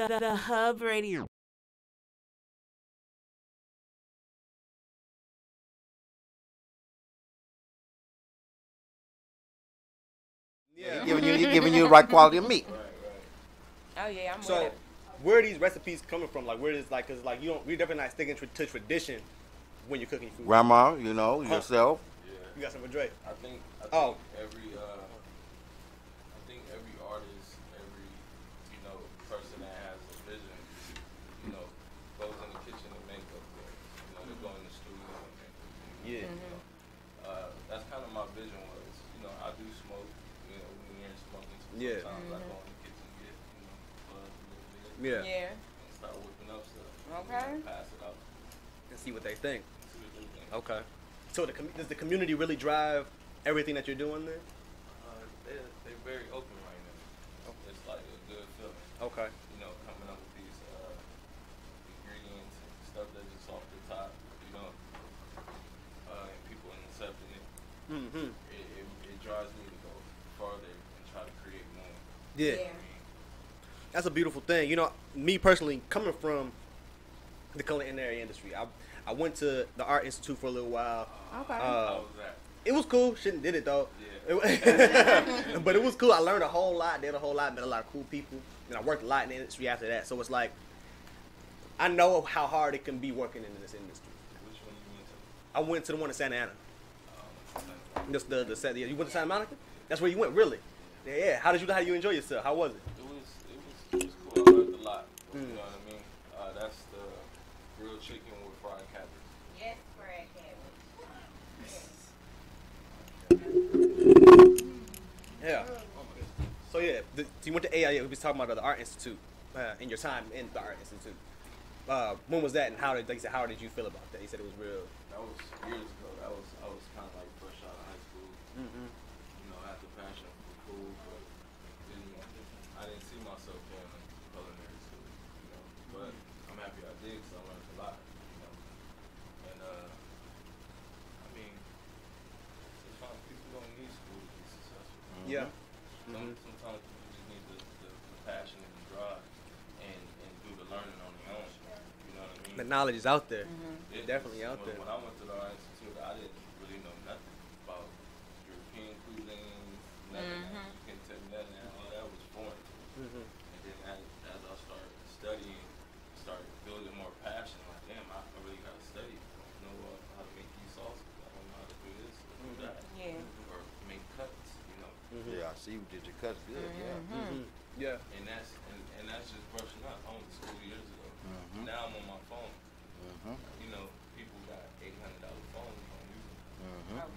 The Hub Radio. Yeah, giving you the right quality of meat. Oh yeah, I'm with So, it. where are these recipes coming from? Like, where is like, cause like you're definitely not sticking to tradition when you're cooking food. Grandma, you know, yourself. You got some for Dre. I think Oh. every artist, every person that has a vision, goes in the kitchen and make up things. They go in the studio and make up things. Yeah. That's kind of my vision was. I do smoke. When you're smoking, Yeah. sometimes I go in the kitchen and get buzz a little bit. Yeah. Yeah. And start whipping up stuff. Okay. Pass it out. And see what they think. See what they think. Okay. So does the community really drive everything that you're doing there? They're very open right now. It's like a good feeling. Okay. Coming up with these ingredients and stuff that's just off the top, and people accepting it. Mm-hmm. It drives me to go farther and try to create more. Yeah. That's a beautiful thing. Me personally, coming from the culinary industry, I went to the Art Institute for a little while. Okay. How was that? It was cool. Shouldn't did it though. Yeah. But it was cool. I learned a whole lot. Did a whole lot. Met a lot of cool people. And I worked a lot in the industry after that. So it's like I know how hard it can be working in this industry. Which one you went to? I went to the one in Santa Ana. Santa Monica. The set. You went to Santa Monica? That's where you went, really? Yeah. How did you enjoy yourself? How was it? It was cool. I learned a lot. You know what I mean? That's the grilled chicken with fried cabbage. Yes, fried cabbage. Yeah. So yeah, so you went to AIA. We was talking about the Art Institute in your time in the Art Institute. When was that, and how did you feel about that? You said it was real. That was years ago. I was kind of like fresh out of high school. Mm-hmm. I had the passion for food, but I didn't see myself going to culinary school. But I'm happy I did because I learned a lot. And I mean, sometimes people don't need school to be successful. Yeah. Sometimes people just need the passion and the drive and do the learning on their own. You know what I mean? The knowledge is out there. It- Definitely out there. When I went to the Art Institute, I didn't really know nothing about European cuisine, nothing. You couldn't tell me nothing. All that was foreign to me. Mm-hmm. And then as I started studying, started building more passion, like, damn, I really got to study. I don't know how to make these sauces. I don't know how to do this or do that. Yeah. Or make cuts, Yeah, I see you did your cuts good. Yeah. Mm-hmm. Yeah. And that's just brushing up. I went to school years ago. Now I'm on my phone. People got $800 phones on YouTube. I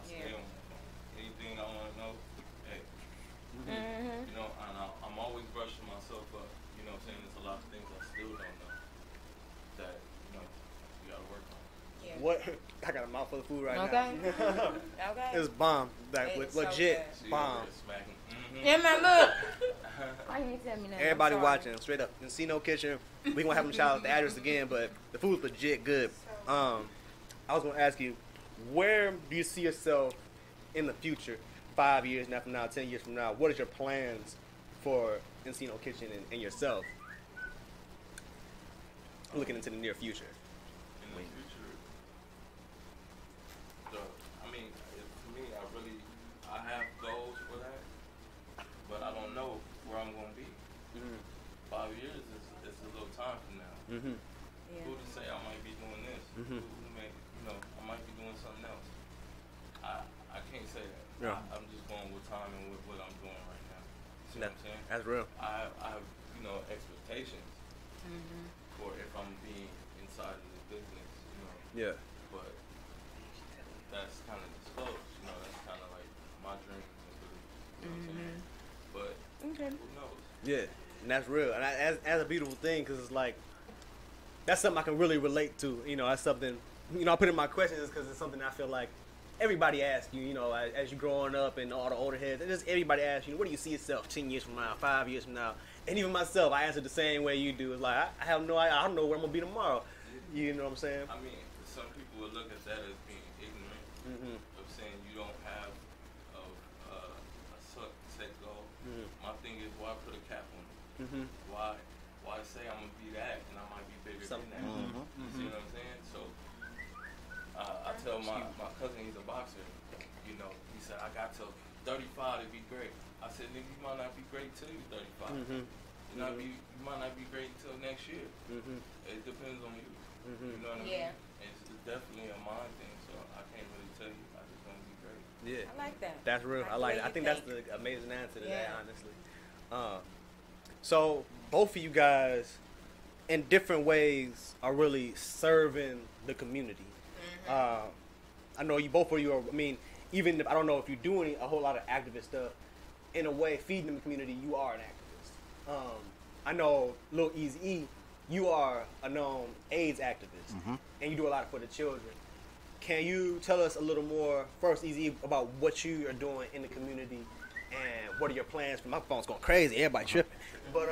stay on my phone. Anything I want to know, hey. And I'm always brushing myself up. You know what I'm saying? There's a lot of things I still don't know that, you got to work on. Yeah. What? I got a mouthful of food right Okay. now. Okay. It's bomb. Like It's so legit good. See, bomb. it's smacking. Yeah, man, look. Why you ain't tell me nothing? Everybody I'm sorry. watching, straight up. Encino Kitchen. We gonna have them shout out the address again, but the food's legit good. I was gonna ask you, where do you see yourself in the future? 5 years now from now, 10 years from now. What is your plans for Encino Kitchen and yourself? Looking into the near future. In the future, for me, I have goals for that, but I don't know where I'm going to be. 5 years is a little time from now. Mm-hmm. Yeah. Who to say I might be doing this? Who may, I might be doing something else. I can't say that. Yeah. I'm just going with time and with what I'm doing right now. See what I'm saying? That's real. I have expectations for if I'm being inside of this business, Yeah. but that's kind of disclosed, that's kind of like my dreams and beliefs, you know what I'm saying? But Okay. who knows? Yeah, and that's real, and that's a beautiful thing because it's like that's something I can really relate to. That's something I put in my questions because it's something I feel like everybody asks you. As you growing up and all the older heads, and just everybody asks you, where do you see yourself 10 years from now, 5 years from now? And even myself, I answer the same way you do. It's like I have no idea. I don't know where I'm gonna be tomorrow. You know what I'm saying? I mean, some people would look at that as being ignorant of saying you don't have a set goal. My thing is, why put a cap on it? Why say I'm gonna be that, and I might be bigger than that. You see what I'm saying? So I tell my cousin, he's a boxer. You know, he said I got till 35 to be great. I said, nigga, you might not be great till you're 35. You might not be great until next year. It depends on you. You know what I mean? It's definitely a mind thing, so I can't really tell you. I just want to be great. Yeah, I like that. that's real. I like it. I think that's the amazing answer to that, honestly. So both of you guys, in different ways, are really serving the community. I know you both of you are. I mean, even if I don't know if you're doing a whole lot of activist stuff, in a way, feeding the community, you are an activist. I know Lil Eazy-E, you are a known AIDS activist, and you do a lot for the children. Can you tell us a little more, first, Eazy, about what you are doing in the community, and what are your plans? My phone's going crazy, everybody tripping. But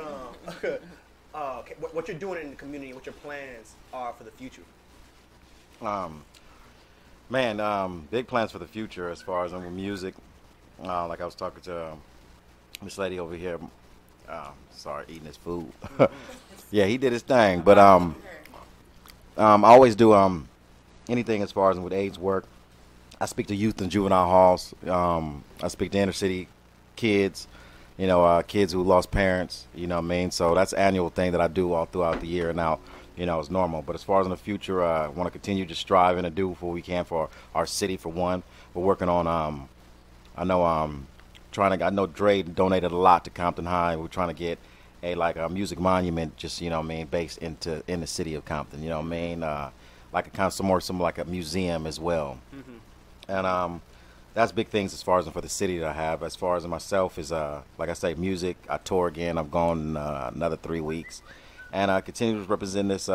what you're doing in the community, and what your plans are for the future. Big plans for the future as far as with music. Like I was talking to this lady over here. Sorry, eating his food. Yeah, he did his thing. But I always do anything as far as with AIDS work. I speak to youth and juvenile halls. I speak to inner city kids, kids who lost parents, you know what I mean? So that's an annual thing that I do all throughout the year and out, it's normal. But as far as in the future, I want to continue just striving to do what we can for our city, for one. We're working on, I know Dre donated a lot to Compton High. We're trying to get a music monument, just, based in the city of Compton, like a kind of some like a museum as well. And that's big things as far as for the city that I have. As far as myself is, like I say, music. I tour again. I'm gone another 3 weeks, and I continue to represent this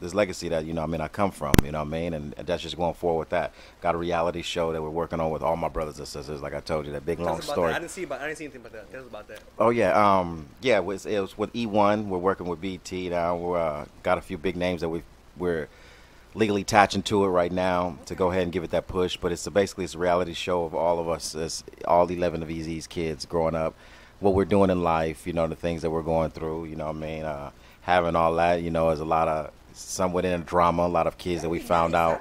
this legacy that I come from. And that's just going forward with that. Got a reality show that we're working on with all my brothers and sisters. Like I told you, that big long story. I didn't see anything about that. Tell us about that. Oh yeah, it was with E1. We're working with BT now. We're got a few big names that we're legally attaching to it right now to go ahead and give it that push. But it's basically a reality show of all of us, as all 11 of Eazy's kids growing up, what we're doing in life, the things that we're going through, having all that, is a lot of, some within drama, a lot of kids that we found out.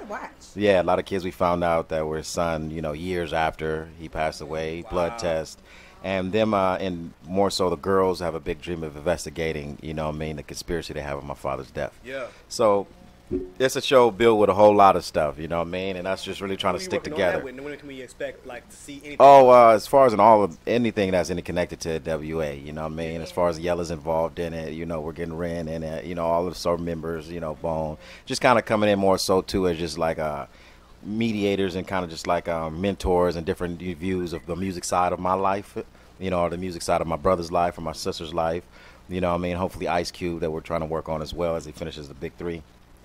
Yeah, a lot of kids we found out that were his son, years after he passed away, blood test. And them, and more so the girls have a big dream of investigating, the conspiracy they have of my father's death. Yeah. So it's a show built with a whole lot of stuff, and that's just really trying to stick together. When can we expect to see anything? As far as anything that's connected to WA, as far as Yella's involved in it, we're getting Ren in it, all of the sort members, Bone, just kind of coming in more so too as just like mediators and kind of just like mentors and different views of the music side of my life, or the music side of my brother's life or my sister's life, hopefully Ice Cube that we're trying to work on as well as he finishes the big three.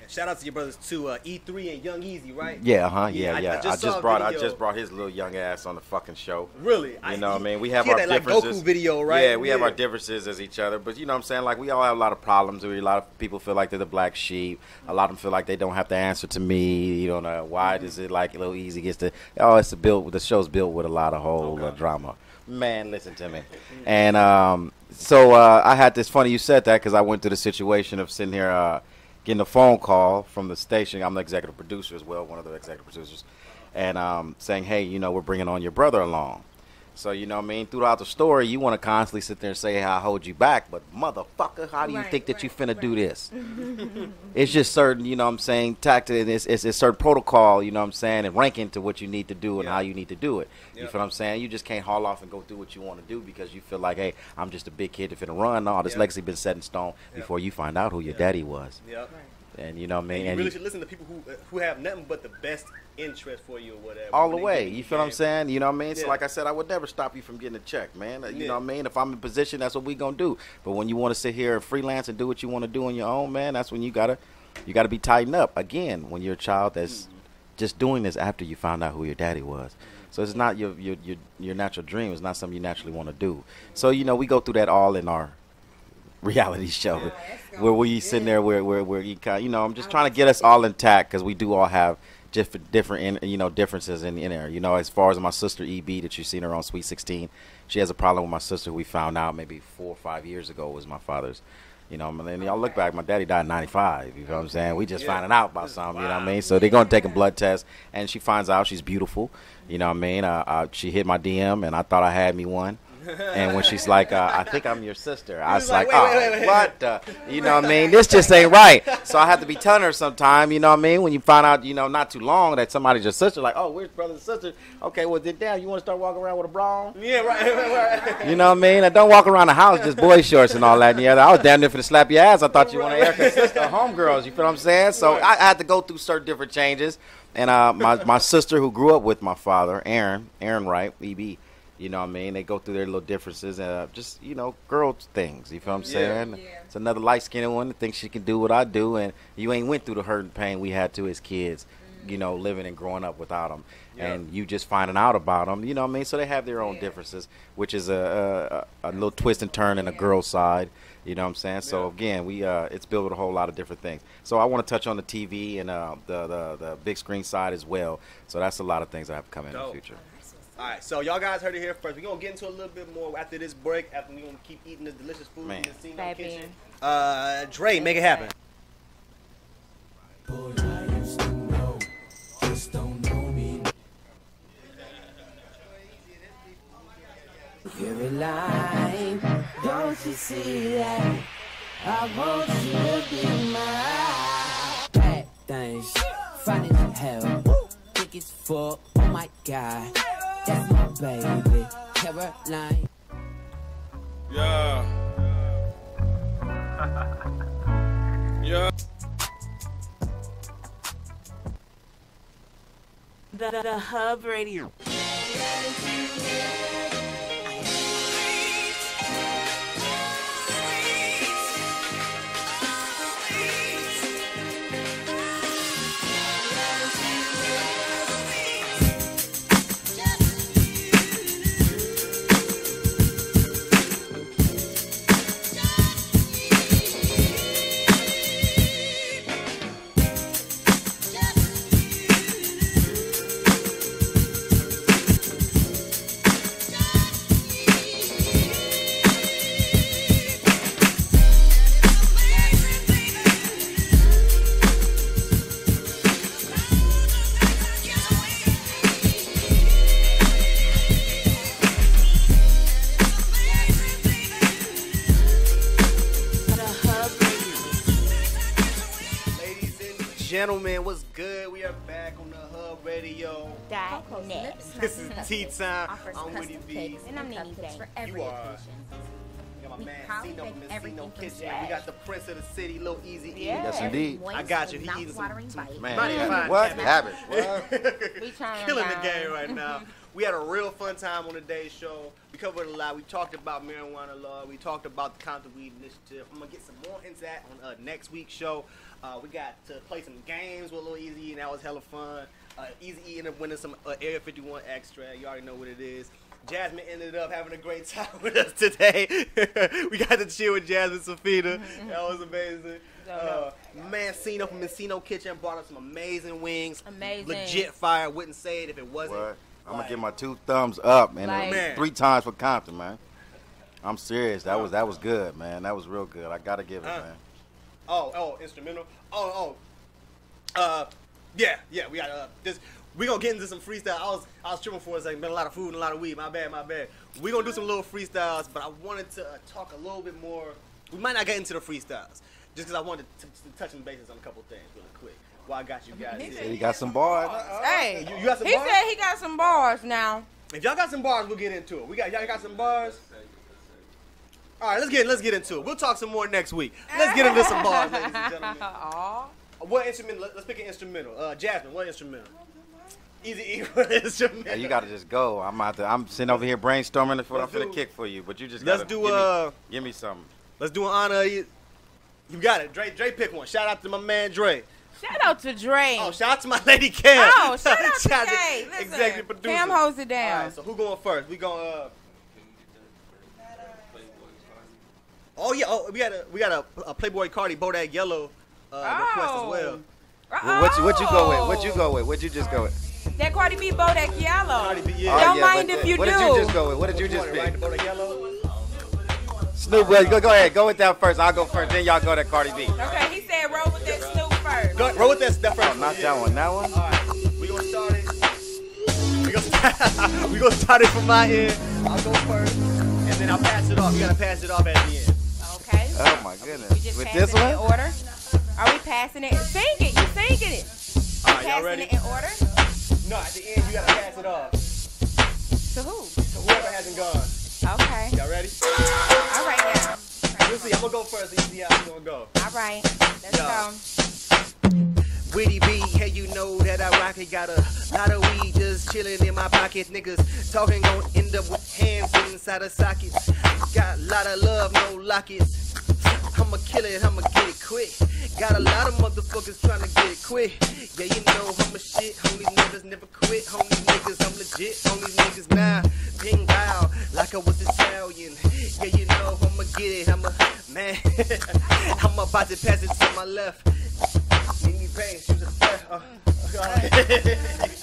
Shout out to your brothers too, E3 and Young Eazy, right? Yeah, Yeah. I just brought his little young ass on the fucking show. Really? We have our differences. Goku video, right? Yeah, we have our differences as each other, but like we all have a lot of problems. A lot of people feel like they're the black sheep. A lot of them feel like they don't have to answer to me. Why does it like Lil Eazy gets to? The show's built with a lot of whole drama. Man, listen to me. And so I had this funny you said that because I went through the situation of sitting here. Getting a phone call from the station. I'm the executive producer as well, one of the executive producers, and saying, hey, we're bringing on your brother along. So, throughout the story, you want to constantly sit there and say, hey, I hold you back, but motherfucker, how do you think that you finna do this? It's just certain, tactic, it's certain protocol, and ranking to what you need to do and how you need to do it. You feel what I'm saying? You just can't haul off and go do what you want to do because you feel like, hey, I'm just a big kid that finna run. No, this legacy been set in stone before you find out who your daddy was. Yep. And you know what I mean? And you really should listen to people who have nothing but the best interest for you or whatever. All the way. You feel what I'm saying? You know what I mean? So like I said, I would never stop you from getting a check, man. You know what I mean? If I'm in position, that's what we gonna do. But when you want to sit here and freelance and do what you want to do on your own, man, that's when you gotta be tightened up. Again, when you're a child that's just doing this after you found out who your daddy was. So it's not your natural dream. It's not something you naturally want to do. So, we go through that all in our reality show where we sitting there where you kind I'm just trying to get us all intact because we do all have different differences in there. As far as my sister EB that you've seen her on Sweet 16, she has a problem with my sister who we found out maybe 4 or 5 years ago was my father's You know, and then y'all look back, my daddy died in 95. You know what I'm saying? We just finding out about something, you know what I mean? So they're going to take a blood test, and she finds out she's beautiful. You know what I mean? She hit my DM, and I thought I had me one. And when she's like, I think I'm your sister, I was like, wait. What? You know what I mean? This just ain't right. So I have to be telling her sometime, you know what I mean? When you find out, you know, not too long that somebody's your sister, like, oh, where's brother and sister? Okay, well, then, damn, you want to start walking around with a bra on? Yeah, right. You know what I mean? And don't walk around the house just boy shorts and all that. And the other, I was damn near finna slap your ass. I thought you wanted Erica's sister, homegirls. You feel what I'm saying? So I had to go through certain different changes. And my sister who grew up with my father, Aaron Wright, EB, you know what I mean? They go through their little differences and just, you know, girl things. You feel what I'm saying? Yeah. It's another light-skinned one that thinks she can do what I do. And you ain't went through the hurt and pain we had to as kids, you know, living and growing up without them. Yeah. And you just finding out about them, you know what I mean? So they have their own differences, which is a little twist and turn in a girl's side. You know what I'm saying? So, again, it's built with a whole lot of different things. So I want to touch on the TV and the big screen side as well. So that's a lot of things that have to come in the future. All right, so y'all guys heard it here first. We're going to get into a little bit more after this break, after we're going to keep eating this delicious food in the Messino Kitchen. Dre, make it happen. Every line, don't you see that? I want you to be mine. Bad things, fine as hell. Think it's full, oh my God. That's my baby, Caroline. Yeah. Yeah. The Hub Radio. Gentlemen, what's good? We are back on the Hub Radio. This is Tea Time. I'm Woody B. And I'm Nene Day. For every occasion. We got my man Cino from Messino Kitchen. We got the Prince of the City, Lil Easy E. Yes, indeed. I got you. He eating some man. What habit? We trying killing the game right now. We had a real fun time on today's show. We covered a lot. We talked about marijuana law. We talked about the Counter Weed Initiative. I'm gonna get some more into that on next week's show. We got to play some games with Lil Easy, and that was hella fun. Easy E ended up winning some Area 51 extra. You already know what it is. Jasmine ended up having a great time with us today. We got to chill with Jasmine Safina. That was amazing. Mancino from Messino Kitchen brought us some amazing wings. Legit fire. Wouldn't say it if it wasn't. What? I'm going to give my 2 thumbs up, and 3 times for Compton, man. I'm serious. That was good, man. That was real good. I got to give it, man. Oh, instrumental. Yeah. We got this. We gonna get into some freestyle. I was tripping for a second. Been a lot of food and a lot of weed. My bad. We gonna do some little freestyles, but I wanted to talk a little bit more. We might not get into the freestyles, just because I wanted to touch some bases on a couple things really quick. Well, I got you guys. He got some bars. Hey, you got some bars? He said he got some bars now. If y'all got some bars, we'll get into it. Y'all got some bars. All right, let's get into it. We'll talk some more next week. Let's get into some bars, ladies and gentlemen. What instrumental? Let's pick an instrumental. Jasmine, what instrumental? Easy E, what instrumental? Yeah, you gotta just go. I'm sitting over here brainstorming what I'm finna kick for you, but you just gotta give me something. Let's do an honor. You got it. Dre, pick one. Shout out to my man Dre. Shout out to Dre. Oh, shout out to my lady Cam. Oh, shout out to Kay. Listen, executive producer. Cam holds it down. All right, so who going first? We going Oh yeah, we got a Playboy Cardi Bodak Yellow request as well. What you go with? What'd you just go with? That Cardi B Bodak Yellow. Cardi B, yeah. Don't mind if you do. What did you just go with? What did you just pick? Bodak Yellow. Snoop, go ahead. Go with that first. I'll go first. Then y'all go to Cardi B. Okay, he said roll with that Snoop first. Go, roll with that first. Oh, not that one. That one? All right, we gonna start it. We gonna start it from my end. I'll go first, and then I'll pass it off. You gotta pass it off at the end. Okay. Oh my goodness. We just With passing this it in one? order? Are we passing it? Sing it. You singing it. All right, y'all Passing ready? it in order? No, at the end you gotta pass it off To who? to whoever hasn't gone. Okay. Y'all ready? All right now. We'll see. I'm gonna go first. So you see how it's gonna go. All right. Let's Yeah. go. Witty B, hey, you know that I rock it. Got a lot of weed just chilling in my pocket. Niggas talking gon' end up with hands inside of sockets. Got a lot of love, no lockets. I'ma kill it, I'ma get it quick. Got a lot of motherfuckers trying to get it quick. Yeah, you know I'm a shit. Homie niggas never quit. Homie niggas, I'm legit. Homie niggas now, being wild like I was Italian. Yeah, you know I'ma get it. I'm a man. I'm about to pass it to my left. Mimi Banks, she was a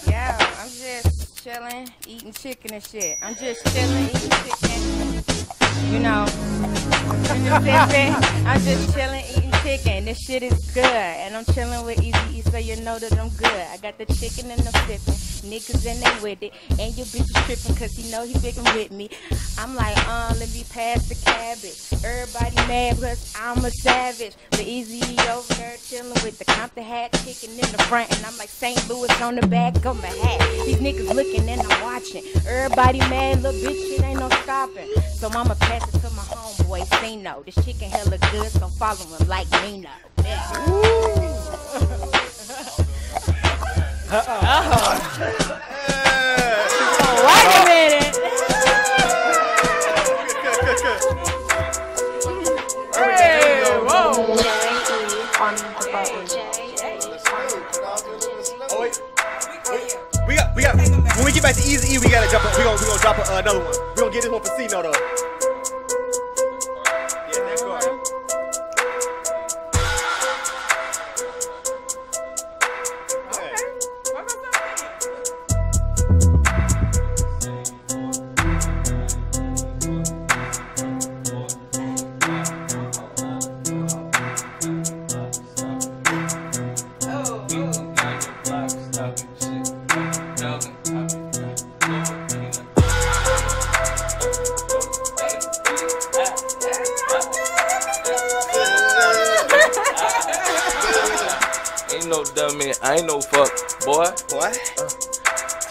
Yeah, I'm just chilling, eating chicken and shit. I'm just chilling, eating chicken. You know, I'm just chilling, eating chicken. This shit is good, and I'm chilling with Easy E, so you know that I'm good. I got the chicken and the sipping, niggas and they with it, and your bitch is tripping 'cause he know he bigger with me. I'm like, let me pass the cabbage. Everybody mad 'cause I'm a savage. The Easy E over there chilling with the Compton hat, kicking in the front, and I'm like St. Louis on the back of my hat. These niggas looking and I'm watching. Everybody mad, little bitch, it ain't no stopping. So I'ma pass it to my homeboy, Cino. This chicken hella good, so follow him like Nino. Yeah. Wait a minute. Hey, whoa. Oh, wait. We got. When we get back to Easy E, we gotta drop. We gonna drop another one. We gonna get this one for C-No though. Yeah, that's good. Ain't no dummy, I ain't no fuck, boy. What?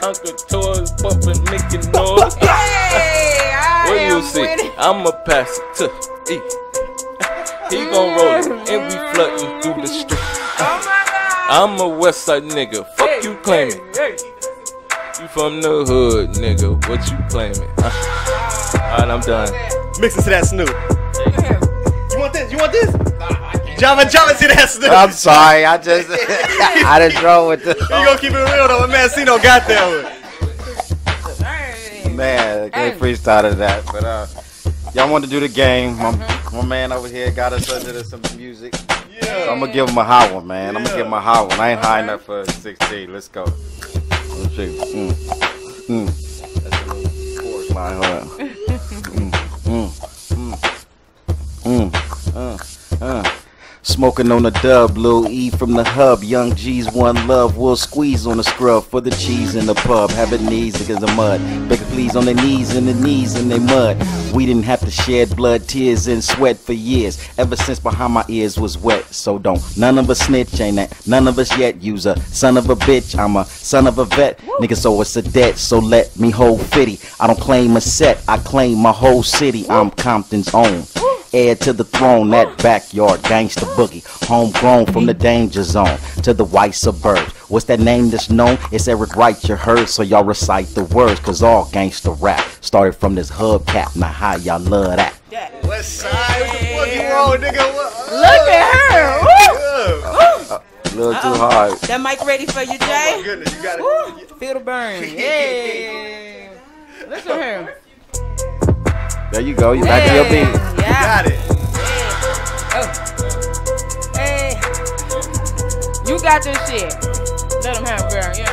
Tonka toys bumping, making noise. Hey, What you see? I'ma pass it to E. He gon' roll it, and we flooding through the street. Oh my God. I'm a West Side nigga, fuck you claiming. You from the hood, nigga, what you claiming? Alright, I'm done. Mix it to that Snoop. You want this? You want this? Java to that Snoop. I'm sorry. I just drove with the. You gonna keep it real though, man. C-No got that one. Man, they freestyled that. But y'all want to do the game. My man over here got us under some music. Yeah. So I'm gonna give him a high one, man. I'm gonna give him a high one. I ain't high enough for 16. Let's go. Let's see. That's a little chorus line. Hold on. Smoking on the dub, Lil E from the hub. Young G's one love. We'll squeeze on the scrub for the cheese in the pub. Having knees against the mud. Beg please on their knees and the knees in their mud. We didn't have to shed blood, tears, and sweat for years. Ever since behind my ears was wet. So don't none of us snitch, ain't that? None of us yet use a son of a bitch. I'm a son of a vet. Nigga, so it's a debt. So let me hold 50. I don't claim a set. I claim my whole city. I'm Compton's own. Heir to the throne, that backyard gangster boogie. Homegrown from the danger zone to the white suburbs. What's that name that's known? It's Eric Wright, you heard, so y'all recite the words. Cause all gangster rap started from this hubcap. Now how y'all love that? West Side, what the fuck you wrong, nigga? Look at her. A little too hard. That mic ready for you, Oh my Jay? goodness, you got it. Woo. Feel the burn. Yeah. Listen to her. There you go. You back to your beat. Yeah. Got it. Hey. You got this shit. Let him have it, girl. Yeah.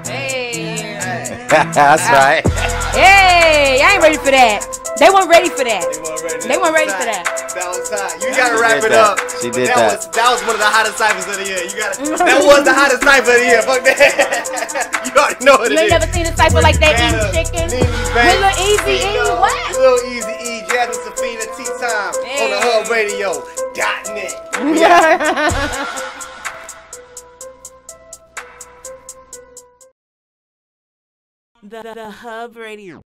Hey. That's right. Hey, I ain't ready for that. They weren't ready for that. They weren't ready for that. That was hot. You gotta wrap it up. She did that. That was one of the hottest ciphers of the year. You gotta. That was the hottest cipher of the year. Fuck that. You already know what it is. You ain't never seen a cipher like that eating chicken. With Lil Easy E, what? Lil Easy E, Jasmine Safina, Tea Time on the HubRadio.net. The Hub Radio.